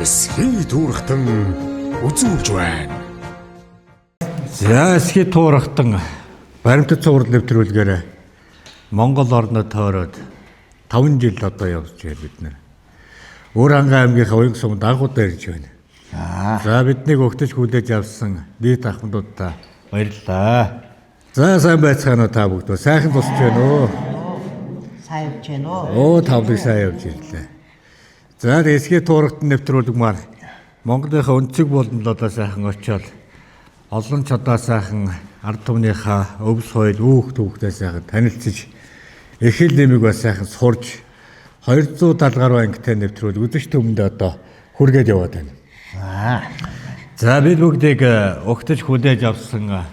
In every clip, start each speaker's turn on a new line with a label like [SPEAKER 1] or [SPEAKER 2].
[SPEAKER 1] Эсхий туурхтан үзүүлж байна.
[SPEAKER 2] За эсхий туурхтан баримтат цуврал нэвтрүүлгээр Монгол орнод тойроод 5 жил одоо явж байна бид нэр. Өөрангай аймгийнхаа уян сумд анхудаа ирж байна. За биднийг өгтөж хүлээж авсан нийт ахмадуудаа баярлалаа. За сайн байцгаана уу та бүгд. Сайхан тусч байна уу?
[SPEAKER 3] Сайн явж байна уу?
[SPEAKER 2] Оо тавлаг сайн явж ирлээ. За эсхий туурхтан нэвтрүүлэг маань Монголынхаа өнцөг болонд одоо сайхан очиод олон ч одоо сайхан ард түмнийхээ өвс соёл үүх түүхтэй сайхан танилцж их л нэмиг бас сайхан сурж 270 гаруй ангитай нэвтрүүлэг үзэгч түмэнд одоо хүргээд яваад байна. За бид бүгдийг өгтөж хүлээж авсан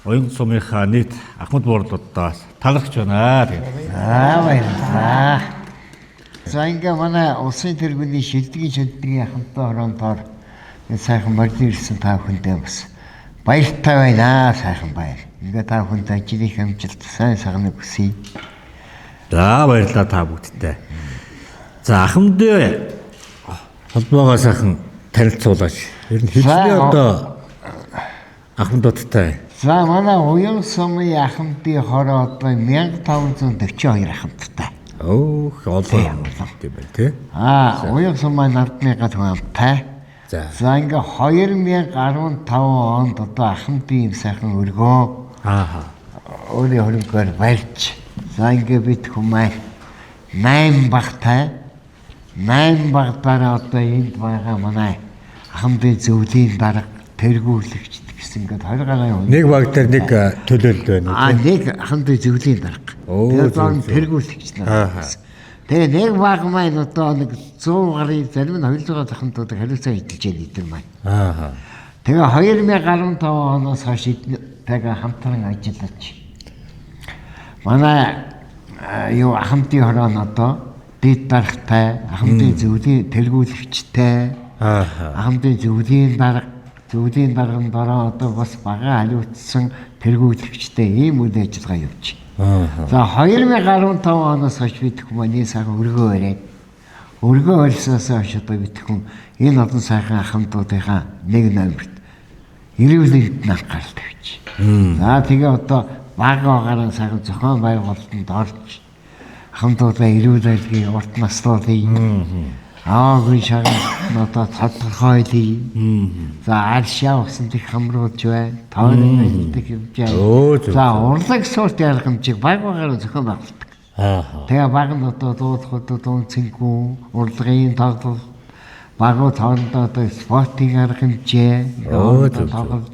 [SPEAKER 2] уян сумынхаа нийт ахмад буурлуудаас талархж байна.
[SPEAKER 3] Баярлалаа. За ингээ манай улсын тэргүүний шилдгийн хамтаа хороонтоор сайхан морд ирсэн та бүхэндээ бас баяртай байна. Сайхан баяр. Ингээ та бүхэнд ажлын амжилт сайн сайхныг хүсье.
[SPEAKER 2] За баярлалаа та бүгдтэй. За ахмадын холбоогоо сайхан танилцуулаач. Ер нь хэзээ одоо ахмадуудтай.
[SPEAKER 3] За манай уян сумын ахмадын хороо одоо 1542 ахмадтай.
[SPEAKER 2] Өөх олон тийм байна тий.
[SPEAKER 3] Уян сумын нардныгаа түнтэй.
[SPEAKER 2] За
[SPEAKER 3] ингээ 2015 онд одоо ахмадын сайхан өргөө өөрийн хөрөнгөөр барьж за ингээ бид хүмүүс 8 багтай 8 багтаараа одоо энд байгаа манай ахмадын зөвлөлийн дарга тэргүүлэгч гэсэн ингээд 20 гаруй хүн.
[SPEAKER 2] нэг баг дээр нэг төлөөлөл байна.
[SPEAKER 3] Нэг ахмадын зөвлөлийн дарга. Тэгээд тэргүүлэгч нар. Тэгээ нэг баг маань одоо нэг 100 гаруй зарим нь 200 ахмадуудыг хариуцаа эдэлж яа нийтэр маань. Тэгээ 2015 оноос хойш тэгээ хамтран ажиллаж манай ахмадын хорон одоо дэд даргатай, ахмадын зөвлөлийн тэргүүлэгчтэй, ахмадын зөвлөлийн дарганд дараа одоо бас бага хариуцсан тэргүүлэгчтэй ийм үйл ажиллагаа явж байна. За 2015 оноос хойш бид хүмүүс сайхан өргөө бариад өргөө барьсаас хойш одоо бид хүн энэ олон сайхан ахмадуудынхаа нэг номерт ирүүлэлт анхаарал тавьж. За тэгээ одоо багаагаар сайхан зохион байгуулалтанд орж ахмадуудаа ирүүлэлтийн урт наслуулын аагийн шагнал одоо тодорхойлъё. За аршаа усан их хамруулж байна. Тойрон хэлдэг юм жаа. За урлаг суурт ярих хэмжээг багаагаар зохион байгуулдаг. Тэгээ баг нь одоо дуудахад дуунцэнгүй урлагийн тоглол багуу тоорондоо одоо спортын арга хэмжээ тоглож.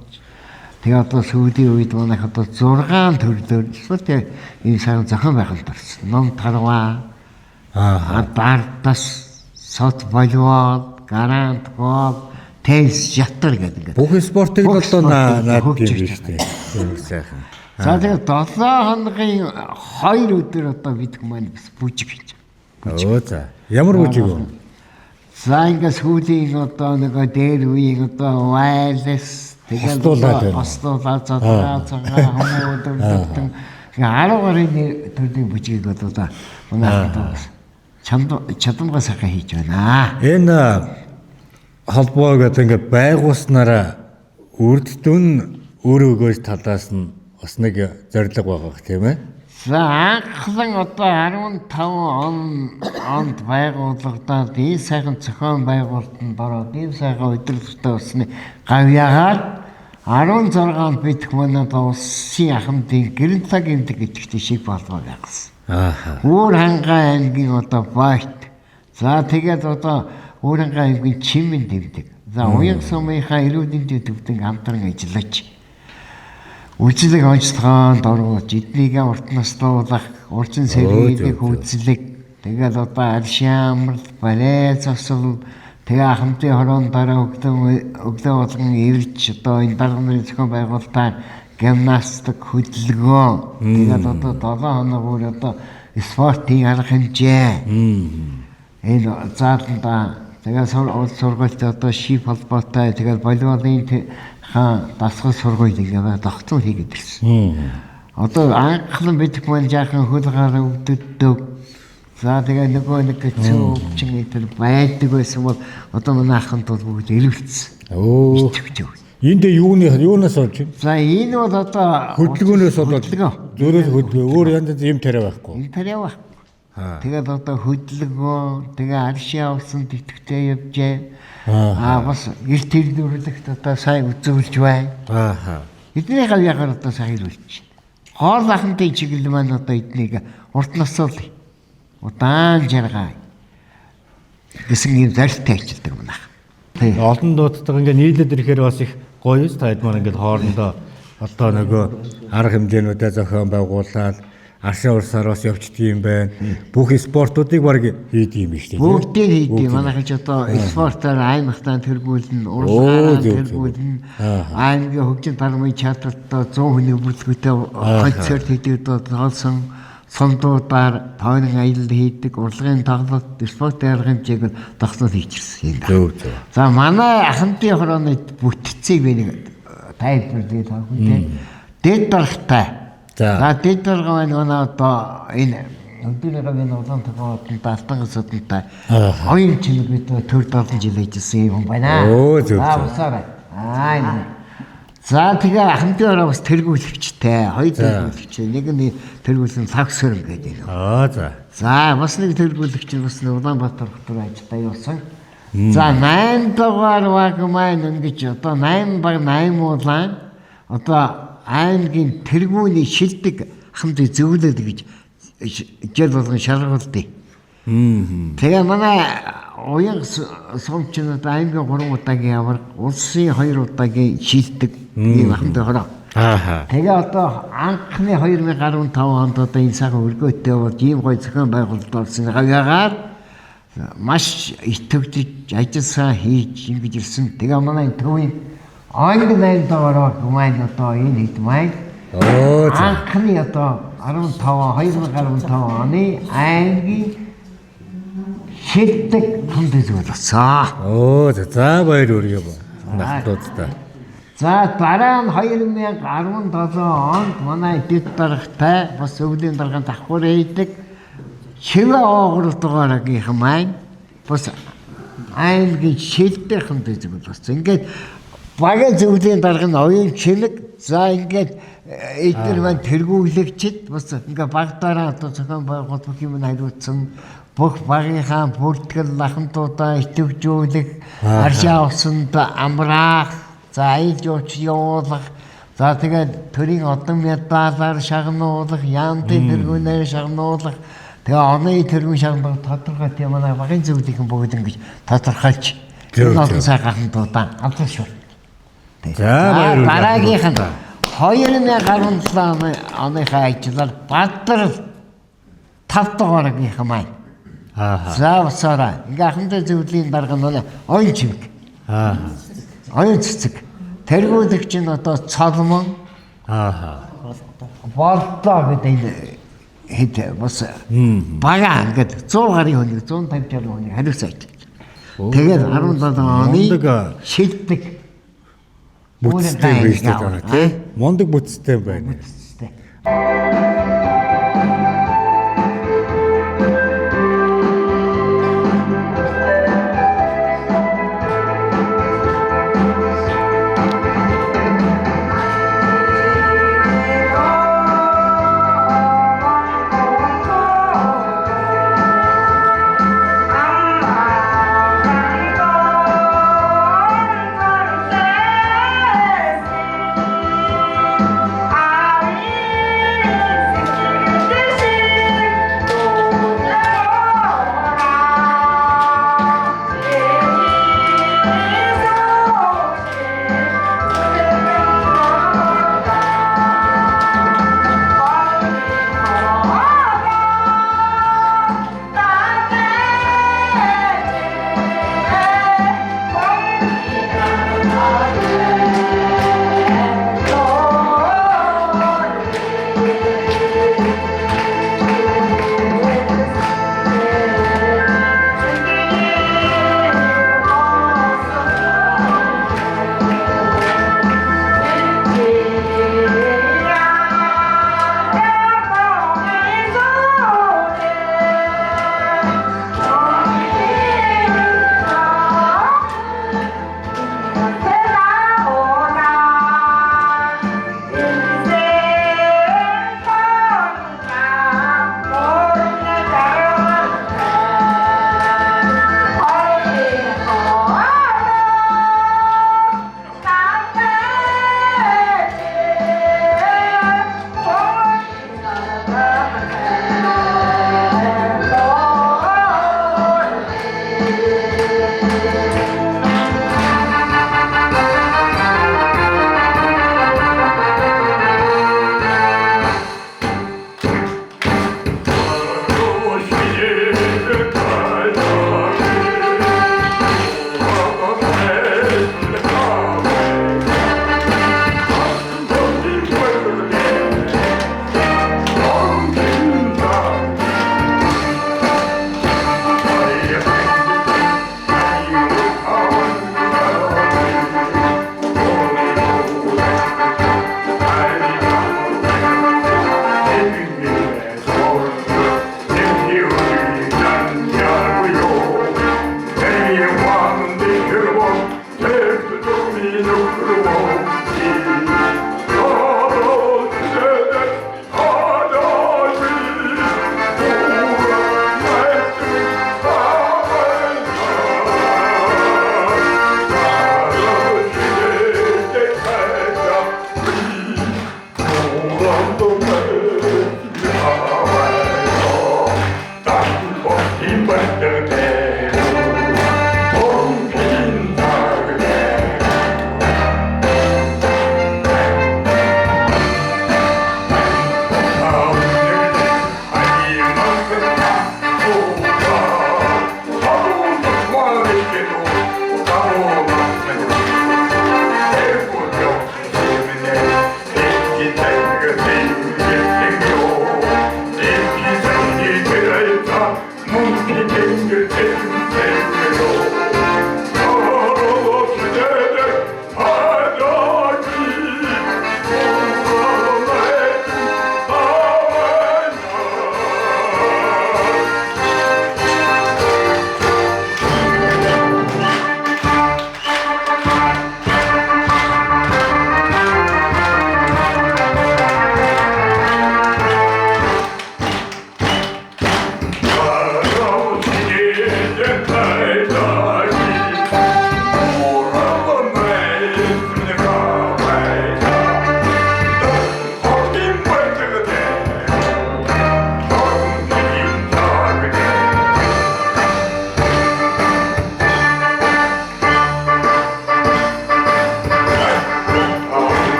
[SPEAKER 3] Тэгээ одоо сүүлийн үед манайх одоо 6 төрлөөр эсвэл энэ сайхан зохион байгуулалт орсон. Ном тарваа, дартас, сот волейбол, гарант, гол, теннис, шатар гэдэг.
[SPEAKER 2] Бүх спортыг л одоо наад юм биш үү? Сайхан.
[SPEAKER 3] За тэгээ 7 хоногийн 2 өдөр одоо бид хүмүүс бас бүжиг хийж
[SPEAKER 2] байгаа. За. Ямар бүжиг вэ?
[SPEAKER 3] За ингээ сүүлийн одоо нөгөө дээр үеийн одоо вайлс тэгээд остуулаад цагаа хүмүүд өдөртөн 10 гаруй төрлийн бүжгийг одоо манай чадамгаа сайхан хийж байна. Энэ
[SPEAKER 2] холбоог одоо ингээ байгуулснараа үрд дүн өөрөөгөөс талаас нь бас нэг зорилго байгаа тийм ээ.
[SPEAKER 3] За анхлан одоо 15 онд байгуулагдаад энэ сайхан зохион байгуулалтанд ороод энэ сайхан өдөрлөгтэй усны гавьяагаар 16 онд бид хүмүүст улсын ахмадын гэрэл цаг гэмтэг идэвхтэй шиг болов байгуулсан. Өөр хангай аймгийн одоо багт. За тэгээд одоо өөр хангай аймгийн чимэн дэвдэг. За уян сумынхаа эрүүл мэндийн төвдөн хамтран ажиллаж үйлчлэг онцлогоонд орвож эднийгээ урт наслуулах, урчин сэргийлэх үйлчлэг тэгээд одоо аршаа амралт, балет засвал тэгээ ахмадын хорон дараа өглөө болгон ирж одоо энэ дарга нарын зохион байгуулалтаар гимнастик хөдөлгөөн тэгээд одоо 7 хоног өөр одоо спортын арга хэмжээ энэ зааланда тэгээд улс сургуульд одоо шип холбоотой тэгээд волейболын дасгал сургууль ингээ тогтсон хийгээд ирсэн. Одоо анхлан бид хүмүүс жаахан хөл гараа өвддөг За тэгээ нөгөө нэг цөөвчин тэр байдаг байсан бол одоо манай ахын бол бүгд илвэлцсэн.
[SPEAKER 2] Оо. Энд юунаас олж байна?
[SPEAKER 3] За энэ бол одоо
[SPEAKER 2] хөдөлгөөнөөс болоод зөөрөөс хөдөлгөөн өөр янз юм тариа байхгүй.
[SPEAKER 3] Энэ тариа байхгүй. Тэгээд одоо хөдөлгөөн тэгээ аршин авсан тэтгэвтэй явжээ. Бас эрт хэлбэрлэгт одоо сайн үзүүлж байна. Эдний хавьягаар одоо сайн хэлүүлж байна. Хоол ахмадын чиглэл маань одоо эднийг урт насуул удаан жаргай гэсэн юм зорилттой ажилладаг юм байна.
[SPEAKER 2] Олон дуудлага ингээ нийлээд ирэхээр бас их гоё ус таад маань ингээ хоорондоо одоо нөгөө арга хэмжээнүүдээ зохион байгуулаад аршин урсаараас явчихдаг юм байна. Бүх спортуудыг баг хийдэг юм шүү дээ.
[SPEAKER 3] Бүгдийг хийдэг. Манайх ч одоо спортоор аймагтаа тэргүүлэн, урлагаараа тэргүүлэн, аймгийн хөгжим даргын чадвартай 100 хүний бүрэлдэхүүнтэй концерт хийдэг тоолсон сондуудаар тойрон аялал хийдэг, урлагийн тоглолт, спорт арга хэмжээг тогтоол хийчихсэн юм. За манай ахмадын хорооны бүтцийг би нэг тайлбарлая таа хүнтэй. Дэд даргатай. За дэд дарга маань одоо энэ өдөрийн улаан тогоотод алтан гасуудтай хоёр жил бид төр 7 жил хийжсэн юм байна. Усаарай. За тэгээ ахмадын хороо бас тэргүүлэгчтэй. Хоёр тэргүүлэгч. Нэг нь тэргүүлэн Лавсөрн гэдэг. За бас нэг тэргүүлэгч бас Улаанбаатар хотод ажилладаг явсан. За 8 дугаар баг маань ингэж одоо 8 баг 8 улаан одоо аймгийн тэргүүний шилдэг ахмадыг зөвлөд гэж жил болгон шалгуулдаг. Тэгээ манай уян сумчнууд аймгийн 3 удаагийн аварга, улсын 2 удаагийн шилдэг ийм ахмадын хороо. Тэгээ одоо анхны 2015 онд одоо энэ сайхан өргөөтэй бол ийм гоё зохион байгуулалт болсон хавьяагаар маш итгэвчж ажилласаа хийж ингэж ирсэн. Тэгээ манай төвийн анги 8 дугаар маань одоо энэ хэд маань анхны одоо 2015 оны аймгийн шилдэг хамт зөвлөсөн.
[SPEAKER 2] За баяр хүргэе нахтуудтай.
[SPEAKER 3] За дараа нь 2017 онд манай дэд даргатай бас өвлийн даргаанд давхар хийдэг Шивэ оогоортойгооргийн маань бас аймгийн шилдэг хамт зөвлөсөн. Ингээд багийн зөвлөлийн дарга нь оюун чилэг за ингээд эдгээр маань тэргүүлэгчд бас ингээ багтаараа одоо зохион байгуулалт бүх юм хариуцсан бүх багийнхаа бүртгэл ахмадуудаа итгэвжүүлэх аршин авсанд амраах за айлж ууч явуулах за тэгээд төрийн одон медалаар шагнуулах яамтын тэргүүнээр шагнуулах тэгээ оны тэргүүн шагнуулах тодорхой тийм манай багийн зөвлөлийн бүгд ингэж тодорхойлж энэ олон цаг ахмадуудаа авчирч байна. За дараагийнх нь 2017 оныхаа ажлаар Баатар 5 дугааргийн маань. За усаараа ингээ ахмадын зөвлөлийн дарга нь оюун чимэг. Оюун цэцэг. Тэргүүлэгч нь одоо цолмон. Болдоо гэдэг хэд бас бага ингээд 100 гарын хүнийг 150 60 хүнийг хариуцаад. Тэгээд 17 оны шилдэг
[SPEAKER 2] бүтцтэй байж байгаа тийм. Мондөг бүтцтэй байна.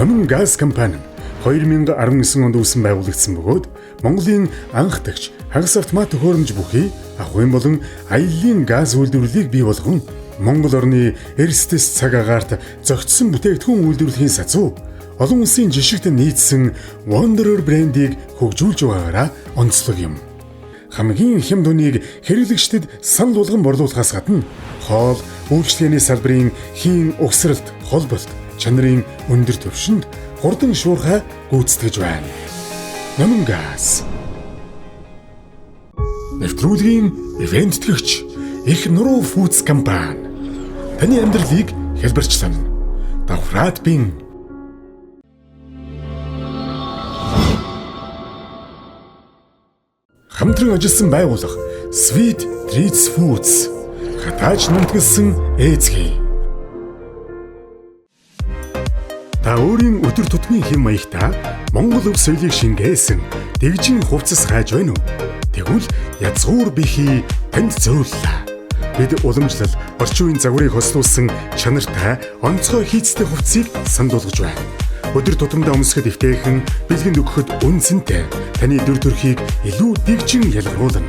[SPEAKER 1] Номын газ компани 2019 онд үүсэн байгуулагдсан бөгөөд Монголын анх дагч хагас автомат төхөөрөмж бүхий ахуйн болон аяллаа газ үйлдвэрлэлийг бий болгон Монгол орны эрсдэс цаг агаарт зохицсон бүтээгдэхүүн үйлдвэрлэхийн сацуу олон улсын жишгт нийцсэн Wanderer брендийг хөгжүүлж байгаагаараа онцлог юм. Хамгийн хэм дүнийг хэрэглэгчдэд санал болгон борлуулахаас гадна хоол, үйлчлэгээний салбарын хийн угсралт, холболт, чанарын өндөр түвшинд хурдан шуурхай гүйцэтгэж байна. Номын газ. Нэвтрүүлгийн ивент төгч их нуруу фудс компани. Таны амьдралыг хэлбэрчлэн. Давхраад бин. Хамтран ажилласан байгууллага Sweet Treats Foods хатаач нэмтгэлсэн ээзгий. Та өөрийн өдөр тутмын хэм маягтаа Монгол өв соёлыг шингээсэн дэгжин хувцас хайж байна уу? Тэгвэл язгуур бихий танд зөвлөлөө. Бид уламжлал орчин үеийн загварыг хослуулсан чанартай онцгой хийцтэй хувцсыг сандуулгаж байна. Өдөр тутамдаа өмсөхөд эвтэйхэн бэлгэнд өгөхөд үнцэнтэй таны дүр төрхийг илүү дэгжин ялгаруулна.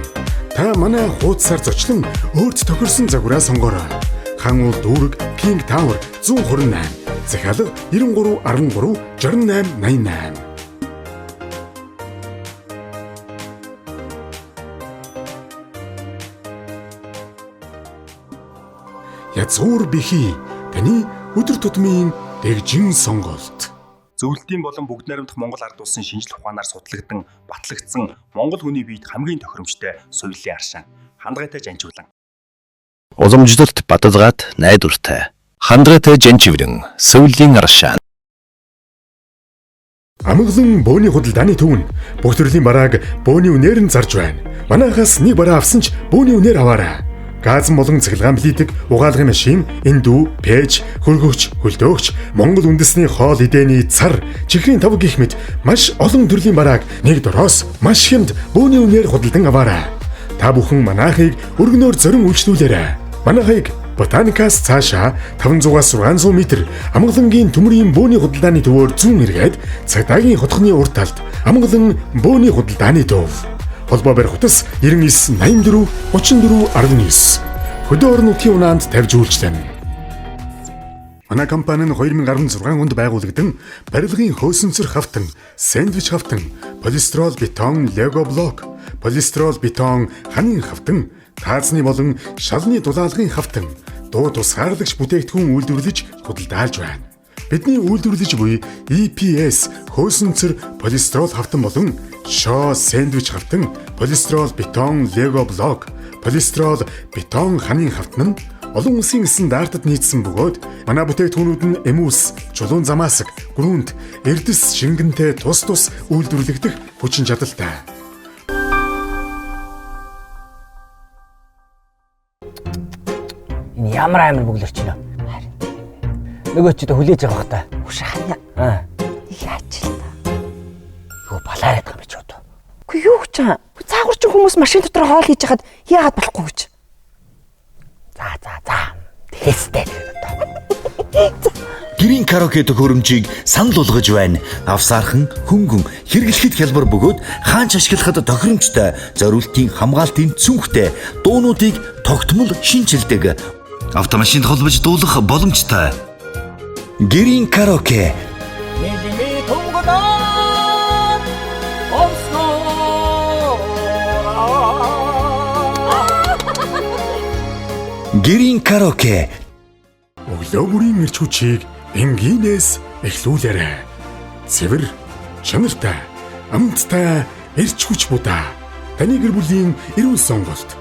[SPEAKER 1] Та манай хуудасаар зочлон өөрт тохирсон загвараа сонгоорой. Хан уул дүүрэг King Tower 128 захиалга 93 13 68 88. Язгуур бихий таны өдөр тутмын дэгжин сонголт.
[SPEAKER 4] Зөвлөлтийн болон бүгд найрамдах Монгол ард улсын шинжлэх ухаанаар судлагдсан, батлагдсан Монгол хүний биед хамгийн тохиромжтой соёлын аршин хандгайтай жанжуулан.
[SPEAKER 5] Уламжлалт бадалгаад найдвартай. Хандгайтай жанживрэн соёлын аршин.
[SPEAKER 1] Амгалан бөөний худалдааны төвн бүх төрлийн барааг бөөний үнээр нь зарж байна. Манайхаас нэг бараа авсан ч бөөний үнээр аваарай. газан болон цахилгаан билийдэг угаалгын машин, эндүү, пэж, хөргөгч, хөлдөөгч, Монгол үндэсний хоол эдээний цар, чихрийн тав гэх мэт маш олон төрлийн барааг нэг дороос маш хэмд бөөний үнээр худалдан аваарай. Та бүхэн манайхыг өргөнөөр зорин үйлчлүүлээрэй. Манайхыг Ботаникаас цаашаа 500-аас 600 м амгалангийн төмрийн бөөний худалдааны төвөөр зүүн эргээд цагдаагийн хотхны урд талд амгалан бөөний худалдааны төв. Холбоо барих утас 99 84 34 19. Хөдөө орон нутгийн унаанд тавьж үйлчлэнэ. Манай компани нь 2016 онд байгуулагдсан барилгын хөөсөнцөр хавтан, сэндвич хавтан, полистирол бетон лего блок, полистирол бетон ханын хавтан, таазны болон шалны дулаалгын хавтан, дуу тусгаарлагч бүтээгдэхүүн үйлдвэрлэж худалдаалж байна. Бидний үйлдвэрлэж буй EPS хөөсөнцөр полистирол хавтан болон шоо сэндвич хавтан, полистирол бетон лего блок, полистирол бетон ханын хавтан нь олон улсын стандартад нийцсэн бөгөөд манай бүтээгдэхүүнүүд нь эмүүс, чулуун замаасаг, гүрүнд, эрдэс шингэнтэй тус үйлдвэрлэгдэх хүчин чадалтай.
[SPEAKER 6] Энэ ямар амар бүглэрч байна. Нөгөө ч хүлээж байгаа бах та.
[SPEAKER 7] Уш хаяа. Яаж л та.
[SPEAKER 6] Юу балаараад байгаа би ч одоо.
[SPEAKER 7] Үгүй юу гэж чам. Цаагур ч хүмүүс машин дотор хоол хийж хахад яагаад болохгүй гэж.
[SPEAKER 6] За. Тэстэй.
[SPEAKER 5] Гэрийн караоке төхөөрөмжийг санал болгож байна. Авсаархан, хөнгөн, хэрэглэхэд хялбар бөгөөд хаанч ашиглахад тохиромжтой, зориултын хамгаалтын цүнхтэй дуунуудыг тогтмол шинжилдэг. Автомашинд холбож дуулах боломжтой. Гэрийн караоке. Гэрийн караоке.
[SPEAKER 1] Өглөө бүрийн эрч хүчийг энгийнээс эхлүүлээрэй. Цэвэр, чанартай, амттай эрч хүч будаа. Таны гэр бүлийн эрүүл сонголт.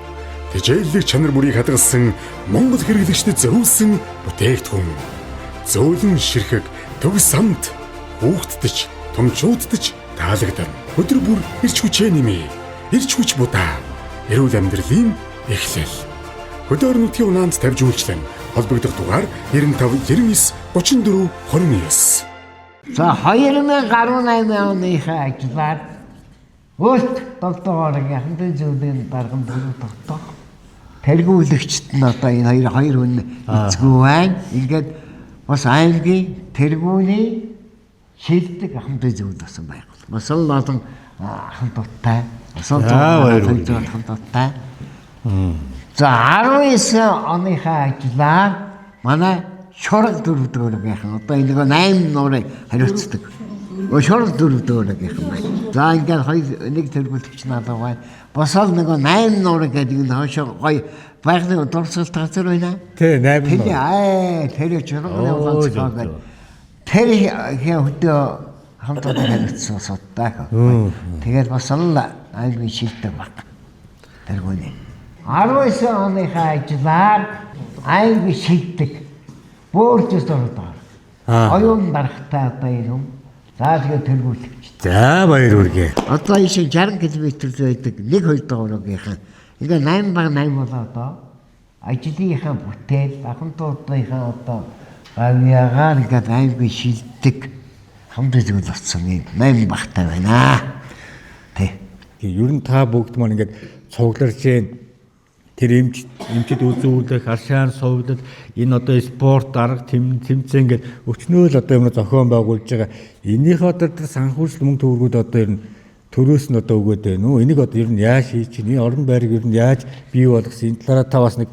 [SPEAKER 1] Тэжээллэг чанар бүрийг хадгалсан Монгол хэрэглэгчдэд зориулсан бүтээгдэхүүн. Зөөлөн ширхэг, төгс самт, хүүхддэж, томчууддаж таалагдана. Өдөр бүр эрч хүчээ нэмээ. Эрч хүч будаа. Эрүүл амьдралын эхлэл. Хөдөө орон нутгийн унаанд тавьж үйлчлэн холбогдох дугаар 95 99 34 29.
[SPEAKER 3] За 2018 оныхаа ажлаар өөрт долдоогоор яхантай зүйлийн дарган бүрүү тогтоох тэргүүлэгчд нь одоо энэ хоёр хүн эцгүй байна. Ингээд бас аймгийн тэргүүний шилдэг ахмадын зүйл болсон байгуул. Бас л олон ахмадтай. Ахмадтай. За 19 оныхаа ажлаар манай шурал дөрөвдөгөөргийнхэн одоо энэ 8 нуурыг хариуцдаг. Шурал дөрөвдөгөөргийнхэн байна. За ингээд нэг тэргүүлэгч надад байна. Босол нэг 8 нуурыг гэдэг нь хоошоо гоё байгалийн дурсгалт газар байна.
[SPEAKER 2] Тэ 8 нуур.
[SPEAKER 3] Тэр чирганы улаанцгаа гэдэг. Тэр хөдөө хамтдаа хариуцсан суддаг. Тэгээд босол аймгийн шилдэг баг. Тэргүүний 19 оныхаа ажлаар аймгийн шилдэг бөөрчс дурдаа. Оюун дарахтай одоо юм. За тэгээд тэргүүлэгч.
[SPEAKER 2] За баяр хүргэе.
[SPEAKER 3] Одоо ийш 60 км байдаг 1-2 дугаарынхаа. Ингээ 8 баг 8 болоо одоо ажлынхаа бүтээл ахмадуудынхаа одоо гавьягаар ингээд аймгийн шилдэг хамт зүйл болсон юм 8 багтай байна. Тэ.
[SPEAKER 2] Ер нь та бүгд маань ингээд цугларч जैन тэр эмчд үзүүлэх, аршаан сувлал, энэ одоо спорт, арга тэмцээн гэдэг өчнөө л одоо юм зохион байгуулж байгаа. Энийх одоо санхүүжилт мөнгө төгрөгүүд одоо ер нь төрөөс нь одоо өгөөд байна уу? Энийг одоо ер нь яаж хийж чинь, орон байрыг ер нь яаж бий болгосон? Энэ талаараа та бас нэг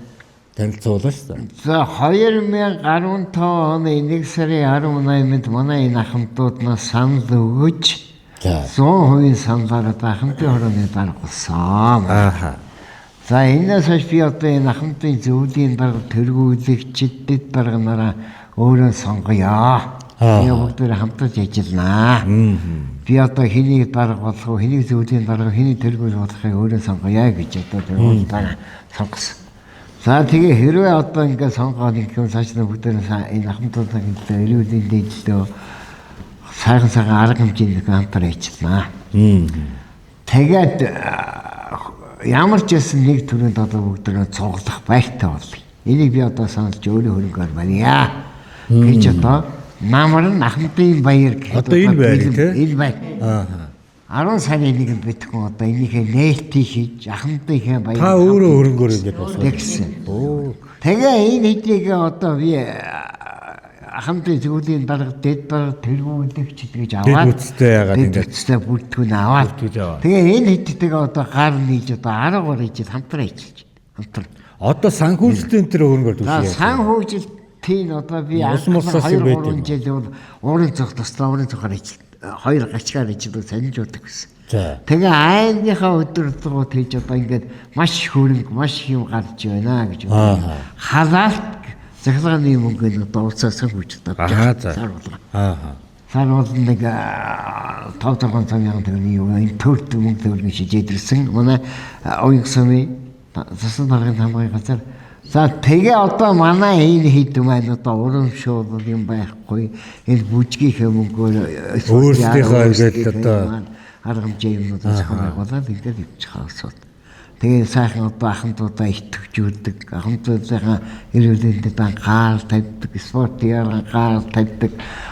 [SPEAKER 2] танилцуулаа шүү дээ.
[SPEAKER 3] За 2015 оны 1 сарын 18-нд манай энэ ахмадууднаас санал өгөж 100% саналаар ахмадын хорооны дарга болсон. За энэс хойш би одоо энэ ахмадын зөвлөлийн дарга тэргүүлэгчдэд дарганараа өөрөө сонгоё. Би бүгдээр хамтарч ажилланаа. Би одоо хэнийг дарга болох вэ? Хэнийг зөвлөлийн дарга, хэнийг тэргүүл болохыг өөрөө сонгоё гэж одоо тэргүүлдээ сонгосон. За тэгээ хэрвээ одоо ингээд сонгоод ингэвэл цааш нь бүгдээр энэ ахмадуудын эрүүлийн дэглэлөө сайхан арга хэмжээний хамтар ажилланаа. Тэгээд ямар ч байсан нэг төрөнд одоо бүгдээ цуглах байртай болъё. Энийг би одоо саналж өөрөө хөрөнгөөр байна. Гэж одоо намар нь Ахмадын баяр гэх
[SPEAKER 2] Одоо энэ байр тий?
[SPEAKER 3] Энэ байр. 10 сарын 1-нд битгэн одоо энийхээ нээлтийг хийж Ахмадынхаа баяр.
[SPEAKER 2] Та өөрөө хөрөнгөөр ингэж болсон.
[SPEAKER 3] Тэгсэн. Тэгээ энэ хэдийг одоо би Ахмадын зөвлөлийн дарга дэд дарга тэргүүлэгч гэж аваад
[SPEAKER 2] Дэд үсттэй яагаад ингэж
[SPEAKER 3] үсттэй бүртгүүн аваад. Тэгээ энэ хэдтэйгээ одоо гар нийж одоо 10 гар хийж хамтраа ажиллаж хамтраа.
[SPEAKER 2] Одоо санхүүжилтийн тэр хөрөнгөөр
[SPEAKER 3] За
[SPEAKER 2] төсөө.
[SPEAKER 3] санхүүжилтийн одоо би
[SPEAKER 2] Усмусаас юм байт юм.
[SPEAKER 3] 2-3 жил уурын цогт туслаа уурын цогоор ажиллаад 2 гачгаар ажиллаад санаж удаа гэсэн.
[SPEAKER 2] За.
[SPEAKER 3] Тэгээ аймгийнхаа өдөртгүүд хийж одоо ингээд маш хөрөнгө маш их юм гарч байна гэж байна. Халаалт захиргааны мөнгөний одоо уцаа санхүүжилт авч байгаа. Сар бол нэг 5-6 цагийн төгрөгийн юу энэ төрт мөнгө төгрөгийн шижээд ирсэн. Манай оюун сумын засан даргын хамгаалгын газар. За тэгээ одоо манай энэ хэд маань одоо урамшуул юм байхгүй. Энэ бүжгийнхээ мөнгөөр
[SPEAKER 2] өөрсдийнхөө ингээд одоо
[SPEAKER 3] арга хэмжээ юмнуудаас хаваагуулаад ингээд явчих хаасууд. Тэгээ сайхан одоо ахмадуудаа итгэвчүүлдэг, ахмадуудынхаа эрүүлэндэд гаал тавьдаг, спортын гаал тавьдаг.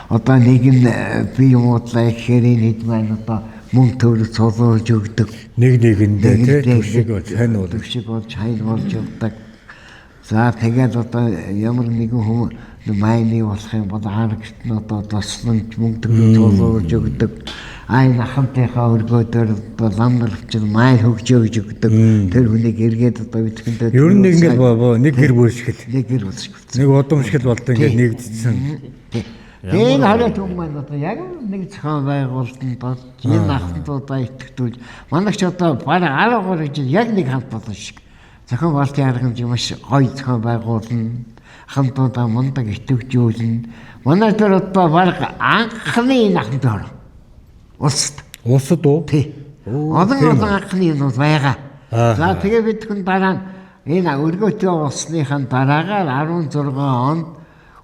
[SPEAKER 3] Одоо нэг нь бие юмуудлаа ихээр энэ хэд маань одоо мөнгө төгрөг цуглуулж өгдөг.
[SPEAKER 2] Нэгэндээ төшиг бол сайн бол
[SPEAKER 3] Төшиг болж хайн болж өгдөг. За тэгээд одоо ямар нэгэн хүн майны болох юм бол аргт нь одоо тослонч мөнгө төгрөг цуглуулж өгдөг. Айн ахмадынхаа өргөөдөр ламнар авчир май хөгжөөж өгдөг. Тэр хүнийг эргээд одоо битгэндээ
[SPEAKER 2] ер нь ингээд нэг гэр бүлшгэл.
[SPEAKER 3] нэг гэр бүлшгэл.
[SPEAKER 2] Нэг удамшгэл болдог ингээд нэгдсэн.
[SPEAKER 3] Энэ хараад хүмүүс маань одоо яг нэг зохион байгуулалтанд болж энэ ахмадуудаа итгэвчүүлж манайч одоо бараг 10 жил яг нэг хамт болсон шиг. Зохион байгуулалтын арга хэмжээ маш гоё зохион байгуулна. Ахмадуудаа мундаг итгэвчүүлнэ. Манай дээр одоо бараг анхны энэ ахмад орно. Улсад
[SPEAKER 2] уу?
[SPEAKER 3] Тий. Олон анхны юм байгаа. За тэгээ бид хүн дараа энэ өргөөтэй болсныхаа дараагаар 16 онд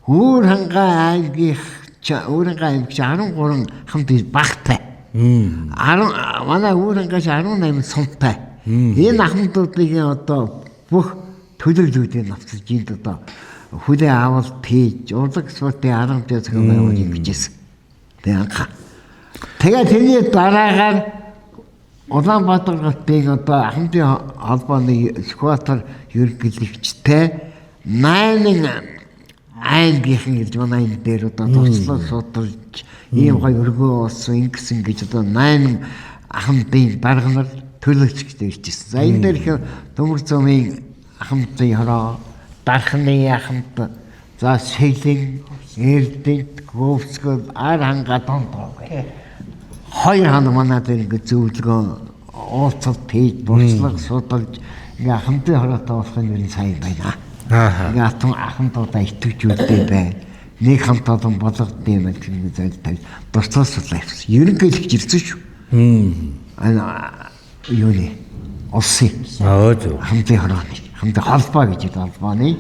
[SPEAKER 3] Өөр хангаа аймгийн 13 хамт багтай. Манай өөр хангаас 18 сумтай. Энэ ахмадуудыг одоо бүх төлөвлөлтүүдийг авчирж энд одоо хүлээ авалт хийж урлаг спортын арга хэмжээ зохион байгуулж бичсэн. Тэгээ тэрний дараагаар Улаанбаатар хотын одоо Ахмадын холбооны экватор ерөнхийлөгчтэй 8 аймгийнхан гэж манай энэ дээр одоо туршлага судалж ийм гоё өргөө болсон ингэсэн гэж одоо 8 Ахмадын дарга нар төлөөлөгчтэй ирчихсэн. За энэ дээр их Төмөр зүүн Ахмадын хороо, Дархны Ахмад, за Сэлэн, Эрдэнэт, Гөвсгөл, Ар ханга дондоо гэх. Хоёр хана манай дээр ингэ зөвлөгөө уулзалт хийж туршлага судалж ингээ Ахмадын хороотой болохын нэр нь сайн байна. Ингээ ахмадуудаа итгэвчүүлдэг байна. Нэг хамт олон болгодог юм байна гэж зайл тавь. Дуртай судлаа явсан. Ерөнхийлөгч ирсэн шүү. Юуны улсын. Ахмадын хорооны. Ахмадын холбоо гэж байгаа холбооны.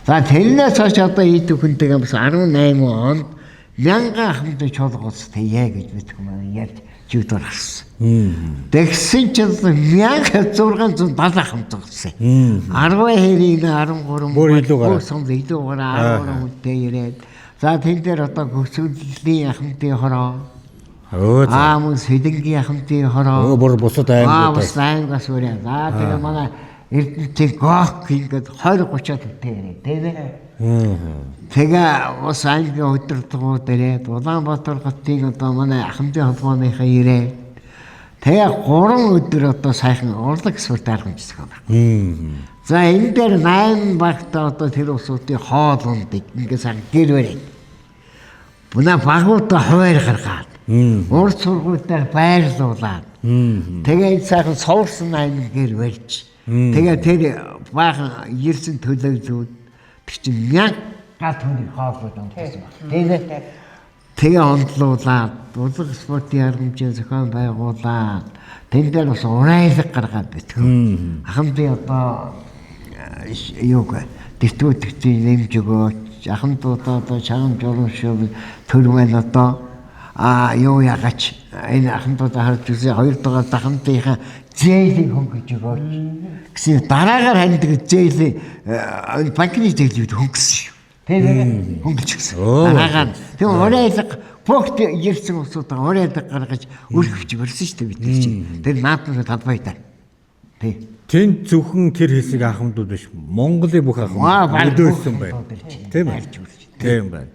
[SPEAKER 3] За тэрнээс хойш одоо ийд хүнтэйгээ бас 18 онд мянган ахмадын чуулгаас тэе гэж бид хүмүүс ярьж жүдэр гарсан. Тэгсэн чинь 1670 ахмад болсон. 10 хэрийг 13
[SPEAKER 2] бүр илүү гараа.
[SPEAKER 3] Сумд илүү гараа 13 хүнтэй ирээд. За тэн дээр одоо Гөсгөлийн ахмадын хороо. Мөн Сэлэнгийн ахмадын хороо.
[SPEAKER 2] Бүр бусад аймагаас.
[SPEAKER 3] Бус аймагаас үрээ. За тэгээ манай Эрдэнэтийн гох ингээд 20-30 хүнтэй ирээд тийм. Тэгээ ус аймгийн өдөртгүүд ирээд Улаанбаатар хотын одоо манай Ахмадын холбооныхаа ирээд тэгээ 3 өдөр одоо сайхан урлаг спорт арга хэмжээ байна. За энэ дээр 8 багтаа одоо тэр усуудын хоол ундыг ингээд сайхан гэр бариад. Бuna багуудаа хуваар гаргаад. Урд сургуультаар байрлуулад. Тэгээ сайхан суурсан аймаг гэр барьж. Тэгээ тэр баахан ирсэн төлөвлөлүүд чинь 1000 гал төгрөг хоолой онцсон байна. Тэгээ онцлуулаад урлаг спортын арга хэмжээ зохион байгуулаад тэн дээр бас урайлаг гаргаад битгэн. Ахмадын одоо юуг дэвтгүүдийн нэмж өгөөч. Ахмадуудаа одоо чаган журамшил төр маань одоо юу ягач энэ ахмадуудаа харж үзье 2 дугаар дахамтынхаа зээлийн хөнгөж өгөөч гэсэн дараагаар харин тэгээд зээлийн банкны зээлүүд хөнгөсөн шүү. Тэгээд хөнгөж өгсөн. Дараагаар тийм оройлог бүгд ирсэн усуудаа оройлог гаргаж өргөвч барьсан шүү дээ бид чинь. Тэр наадмын талбайдаа. Тийм.
[SPEAKER 2] Тэн зөвхөн тэр хэсэг ахмадууд биш. Монголын бүх ахмад өдөөсөн байна. Тийм ээ. Тийм байна.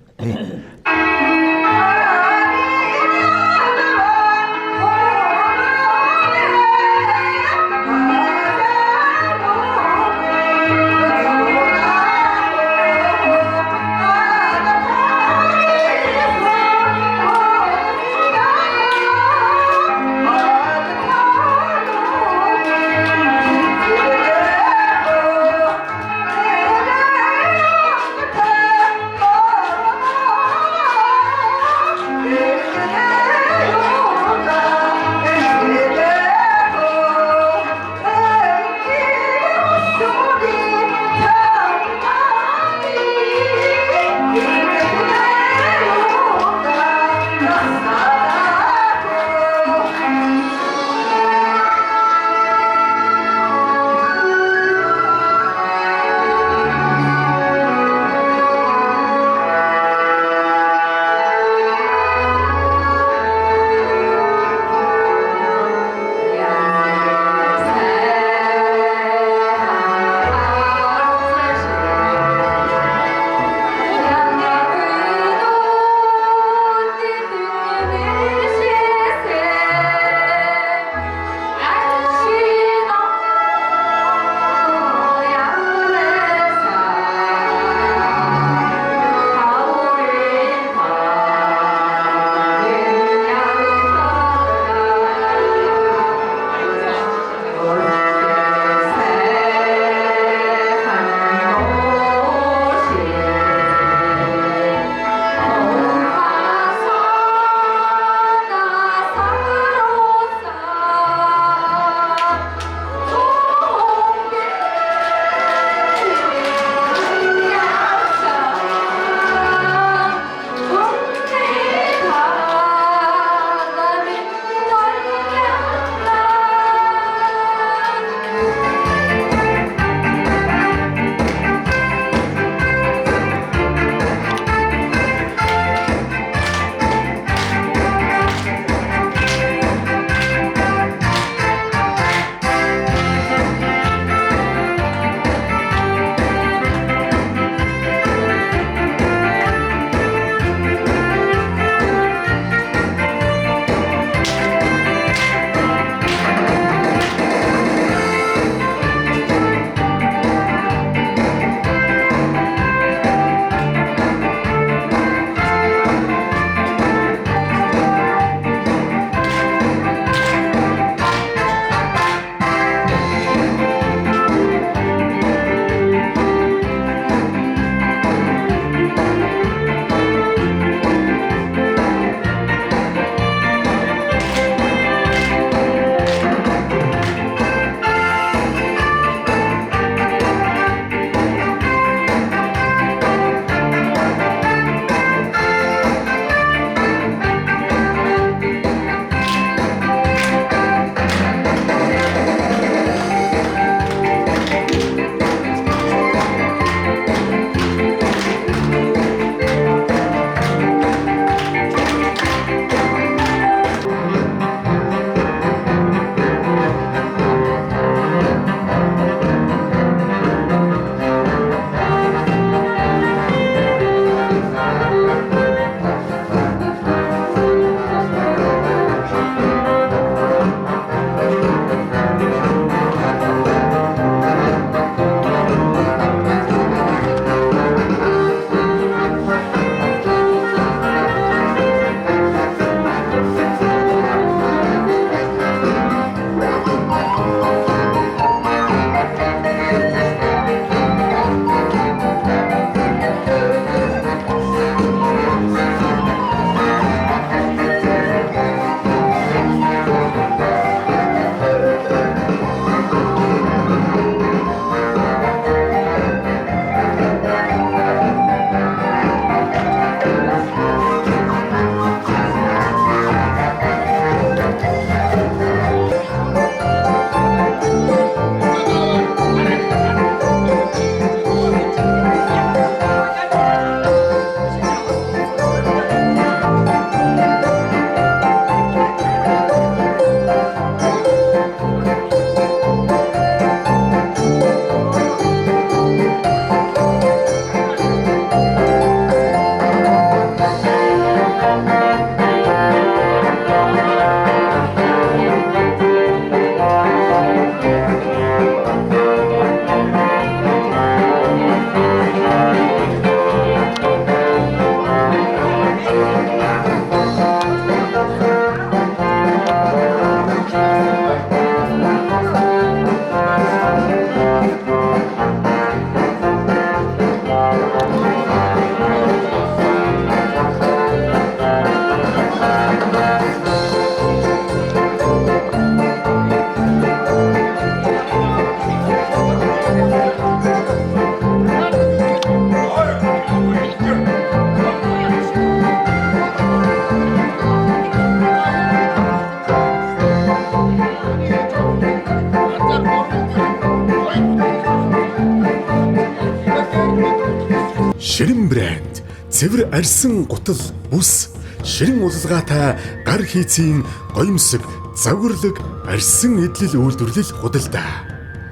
[SPEAKER 1] Ширэн брэнд цэвэр арьсан гутал бүс ширэн улалгаатай гар хийцийн гоёмсог загварлаг арьсан эдлэл үйлдвэрлэл худалдаа.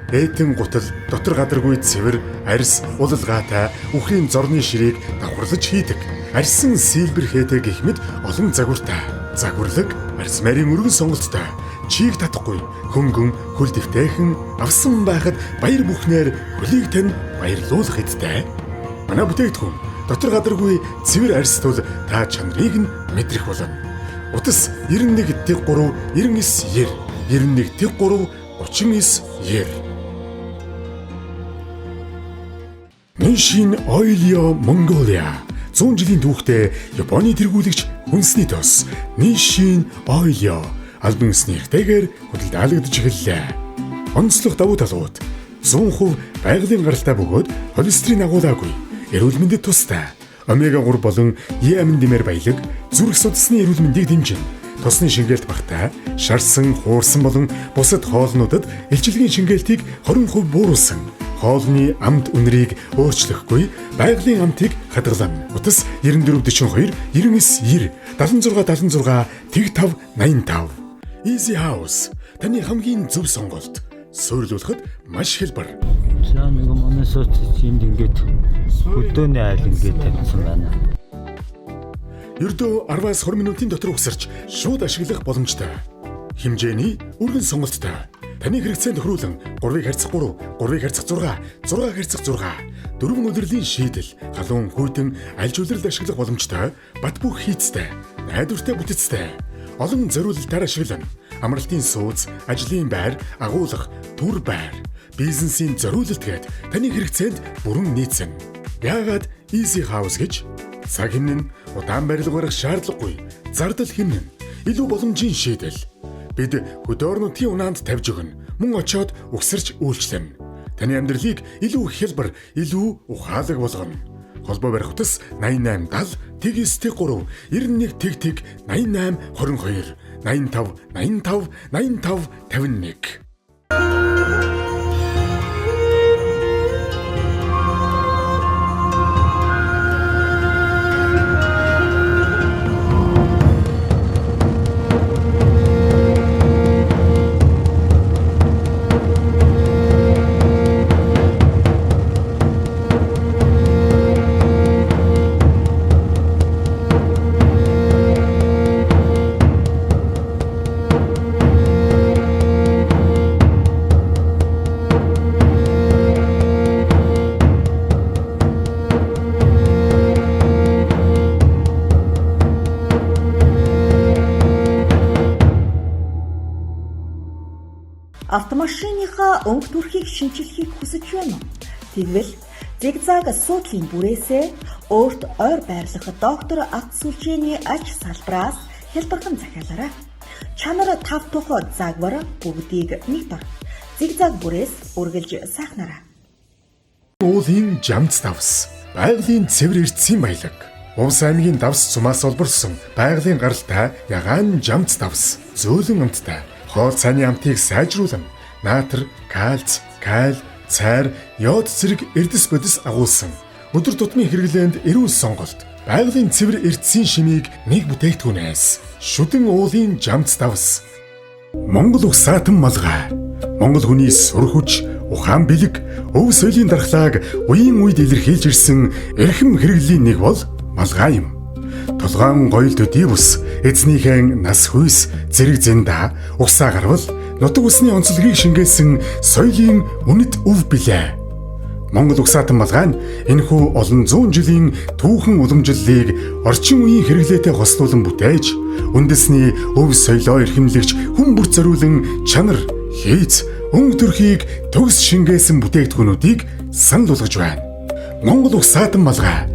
[SPEAKER 1] Этэн гутал дотор гадаргүй цэвэр арьс улалгаатай үхрийн зорны ширийг давхарлаж хийдэг. Арьсан сэлбэр хэтэ гэх мэт олон загвартай. Загварлаг арьс марийн өргөн сонголттой. Чийг татахгүй хөнгөн хөл дэвтэйхэн авсан байхад баяр бүхнээр хөлийг тань баярлуулах хэдтэй. Манай бүтээгдэхүүн дотор гадаргүй цэвэр арьс тул та чанарыг нь мэдрэх болно. Утас 91-3 99 90 91-3 39 90. Нишин Oilio Mongolia 100 жилийн түүхтэй Японы тэргүүлэгч хүнсний тос Нишин Oilio албан ёсны эрхтэйгээр худалдаалагдаж эхэллээ. Онцлог давуу талууд 100% байгалийн гаралтай бөгөөд холестерин агуулаагүй, эрүүл мэндэд тустай. Омега 3 болон Е амин-димээр баялаг, зүрх судасны эрүүл мэндийг дэмжинэ. Тосны шингээлт багтаа, шарсан, хуурсан болон бусад хоолнуудад элчилгээний шингээлтийг 20% бууруулсан. Хоолны амт үнэрийг өөрчлөхгүй, байгалийн амтыг хадгална. Утас 9442 99 90 76 76 85 Easy House таны хамгийн зөв сонголт. Суйрлуулахад маш хялбар.
[SPEAKER 2] За нэг манай сууц энд ингээд хөдөөний айл ингээд тавьсан байна.
[SPEAKER 1] Ердөө 10-аас 20 минутын дотор угсарч шууд ашиглах боломжтой. Хэмжээний өргөн сонголттой. Таны хэрэгцээнд тохируулан 3x3, 3x6, 6x6, дөрвөн удирлын шийдэл, халуун хүйтэн аль жуулралд ашиглах боломжтой, бат бөх хийцтэй, найдвартай бүтэцтэй. Олон зориулалтаар ашиглана. Амралтын сууц, ажлын байр, агуулга, түр байр, бизнесийн зориулалт гээд таны хэрэгцээнд бүрэн нийцэн. Яагаад Easy House гэж? Цаг хэмнэн, удаан барилга барих шаардлагагүй, зардал хэмнэн, илүү боломжийн шийдэл. Бид хөдөөрнүүдийн унаанд тавьж өгнө. Мөн очоод угсарч үйлчлэнэ. Таны амьдралыг илүү хялбар, илүү ухаалаг болгоно. Холбоо барих утас 8870 ТГСТ3 91 ТГТ 88 22 85 85 85 51.
[SPEAKER 8] Автомашиныхаа өнгө төрхийг шинжлэхийг хүсэж байна уу? Тэгвэл зигзаг асуудлын бүрээсээ өөрт ойр байрлах доктор автосүлжээний ач салбараас хэлбэрхэн захиалаарай. Чанар 5 тухай загвар бүгдийг нэг дор. Зигзаг бүрээс үргэлж сайхнараа.
[SPEAKER 1] Уулын жамц давс. Байгалийн цэвэр эрдсийн баялаг. Увс аймгийн давс цумаас олборсон байгалийн гаралтай ягаан жамц давс. Зөөлөн амттай. Хоол цааны амтыг сайжруулан наатар, кальц, каль, цайр, йод зэрэг эрдэс бодис агуулсан. Өдөр тутмын хэрэглээнд эрүүл сонголт. Байгалийн цэвэр эрдсийн шимийг нэг бүтээгдэхүүнээс. Шүдэн уулын жамц давс. Монгол уг саатан малгай. Монгол хүний сур хүч, ухаан бэлэг, өв соёлын дархлааг үеийн үед илэрхийлж ирсэн эрхэм хэрэглэлийн нэг бол малгай юм. Толгоон гоёл төдий бус, эзнийхэн нас хүйс, зэрэг зэнда, угсаа гарвал нутаг усны онцлогийг шингээсэн соёлын үнэт өв билээ. Монгол угсаатан малгай нь энэхүү олон зуун жилийн түүхэн уламжлалыг орчин үеийн хэрэглээтэй хослуулан бүтээж, үндэсний өв соёлоо эрхэмлэгч хүн бүр зориулан чанар, хийц, өнгө төрхийг төгс шингээсэн бүтээгдэхүүнүүдийг санал болгож байна. Монгол угсаатан малгай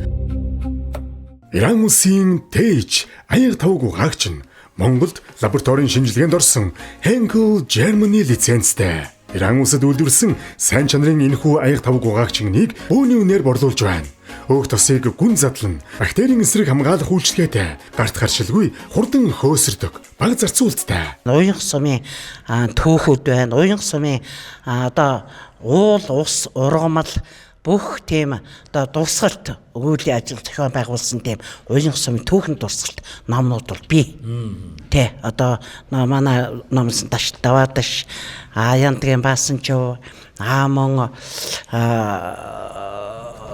[SPEAKER 1] Иран улсын Тэйж аяг тавг угаагч нь Монголд лабораторийн шинжилгээнд орсон Henkel Germany лицензтэй. Иран улсад үйлдвэрлэсэн сайн чанарын энэхүү аяга тавг угаагчнийг бөөний үнээр борлуулж байна. Өөх тосыг гүн задлан, бактерийн эсрэг хамгаалах үйлчлэгээтэй, гарт гаршилгүй хурдан хөөсөрдөг, бага зарцуулттай.
[SPEAKER 9] Уян сумын түүхүүд байна. Уян сумын одоо уул ус ургамал бүх тийм одоо дурсгалт үйл ажил зохион байгуулсан тийм уян сумын түүхэн дурсгалт номнууд бол бий. Тэ одоо манай номсон таш даваадаш аяндгийн баасан ч аамон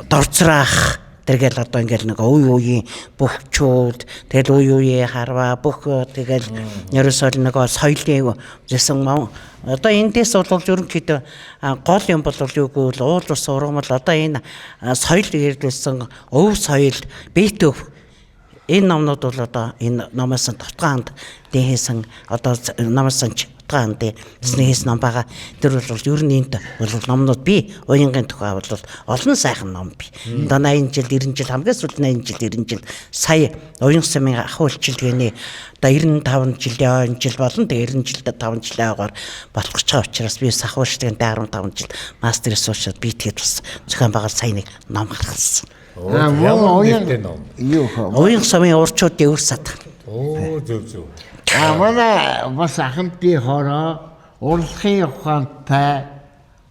[SPEAKER 9] дорцраах тэргээл одоо ингээл нэг үеийн бүхчүүд тэгэл үеийн харва бүх тэгэл ерөөсөө нэг соёлын жисэн одоо эндээс бол ерөнхийдөө гол юм бол юу гэвэл уул ус ургамал одоо энэ соёл ирдүүлсэн өв соёл битөв энэ номнууд бол одоо энэ номоос тутгаанд дээсэн одоо номоос тутгаанд снээс ном байгаа. Тэр бол ер нь энд бол номнууд бий. Уянгийн тухай бол олон сайхан ном бий. Одоо 80 жил 90 жил хамгийн сүүлд 80 жил 90 жил сая уян сумын ахуй үйлчилгээний одоо 95 жилийн жил болон 90 жилдээ 5 жилийн агаар болох гэж байгаа учраас би ахуй үйлчилгээний 15 жил мастерс суучаад би тэгээд бас зохион байгуул сайн нэг ном гаргасан. Уян сумын урчуудын өр сад.
[SPEAKER 2] Зөв.
[SPEAKER 3] Манай бас ахмадын хороо урлагийн ухаантай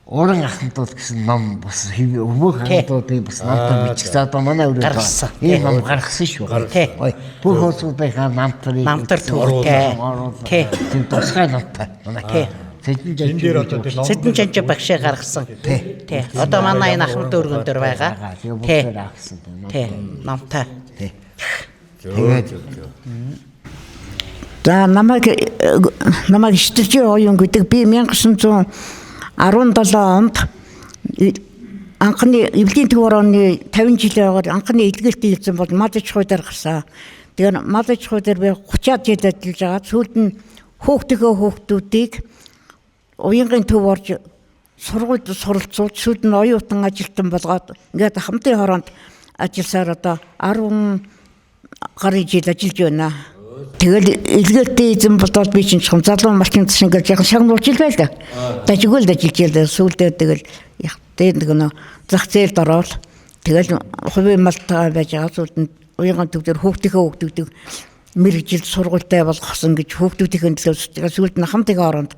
[SPEAKER 3] уран ахмадууд гэсэн ном бас өмнөх ахмадуудын бас намтар бичих. За одоо манай өрөө
[SPEAKER 9] гаргасан.
[SPEAKER 3] Энэ ном гаргасан шүү. Ой, бүх улсуудынхаа
[SPEAKER 9] намтар түүхтэй.
[SPEAKER 3] Тийм тусгай намтар. Манай
[SPEAKER 9] Сэдэн жанж багшаа гаргасан. Тий. Одоо манай энэ ахмад өргөн дээр байгаа. Тий. Намтай.
[SPEAKER 3] Тэгээд
[SPEAKER 10] за намайг Штиржи оюун гэдэг би 1917 онд анхны эвлийн төв орооны 50 жилийн агаар анхны эдгээртэй хэлсэн бол Малж хуудаар гарсан. Тэгээд Малж хуудаар би 30-аад жил ажиллаж байгаа. Сүүлд нь хүүхдүүдийг уянгийн төв орж сургуульд суралцуулж сүүлд нь оюутан ажилтан болгоод ингээд хамтын хороонд ажилласаар одоо 10 гаруй жил ажиллаж байна. Тэгэл эдгээртэй эзэн болоод би чинь залуу малчин шингэж яхан шагнуулж ил байл да. Дажиггүй л ажиллаж байл. Сүүлдээ тэгэл яг нэг зах зээлд ороод тэгэл хувийн малтаа байж байгаа. Сүүлд нь уянган төв дээр хүүхдүүдийг мэрэгжилд сургуультай болгосон гэж хүүхдүүдийн төлөө сүүлд нь хамтын хороонд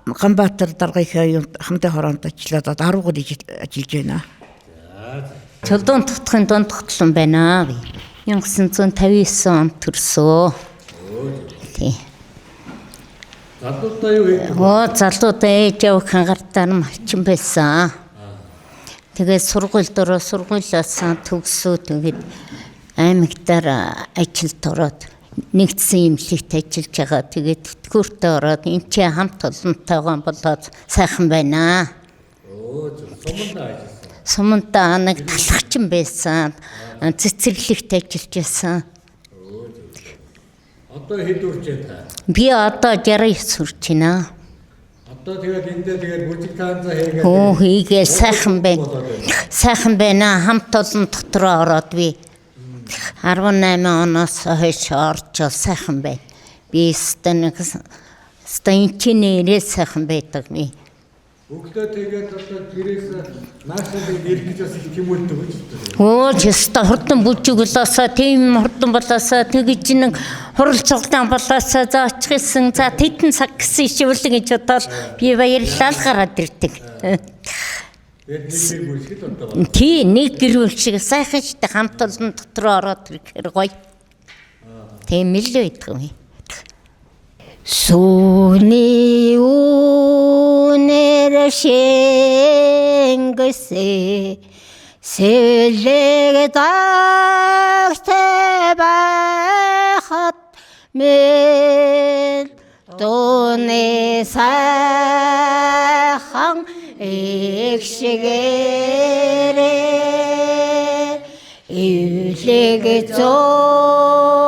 [SPEAKER 10] Ганбаатар даргын хамтын хороонд ажиллаад 10 гаруй жил ажиллаж байна.
[SPEAKER 11] Чулуун тутахын дунд тогтлон байна. 1959 онд төрсөн. Тий.
[SPEAKER 2] Залуудаа юу хийв?
[SPEAKER 11] Залуудаа ээж авахын гартаа малчин байсан. Тэгээд сургуульд ороо сургуулиас төгсөө тэгээд аймагтаар ажилд ороод нэгдсэн эмнэлэгт ажиллаж байгаа. Тэгээд тэтгэвртээ ороод энэ ч хамт олонтойгоо болоод сайхан байна. Сумандаа нэг талхчин байсан. Цэцэрлэгт ажиллаж байсан.
[SPEAKER 2] Одоо хэд үрж байна?
[SPEAKER 11] Би одоо 69 хүрч байна.
[SPEAKER 2] Одоо тэгээд эндээ тэгээд бүжиг таанзаа хийгээд
[SPEAKER 11] хийгээ сайхан байна. Сайхан байна. Хамт олон дотроо ороод би 18 оноос хойш орж сайхан байна. Би стэнчинээрээ сайхан байдаг ми.
[SPEAKER 2] Бүгдөө тэгээд одоо гэрээс наашаа ирэх гэж бас хэмүүлдэг үү?
[SPEAKER 11] Чиста хурдан бүжигласаа тийм хурдан болоосаа тэгж нэг хурал цуглаан болоосаа за очихсан за тэдэн цаг гэсэн ишүүлэг гэж бодоод би баярлал гараад ирдэг. Тий нэг гэр бүл шиг сайхан штэ хамт олон дотроо ороод ирэхээр гоё. Тийм л байдаг юм. Сүний үнэр шингэсэ сэлэг дагтай байхад мэл дууны сайхан эгшгэрэ ивлэг зойлог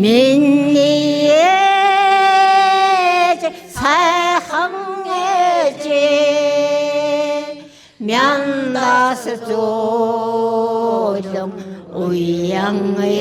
[SPEAKER 11] миний ээж сайхан ээж мяндас зойлог уянгэ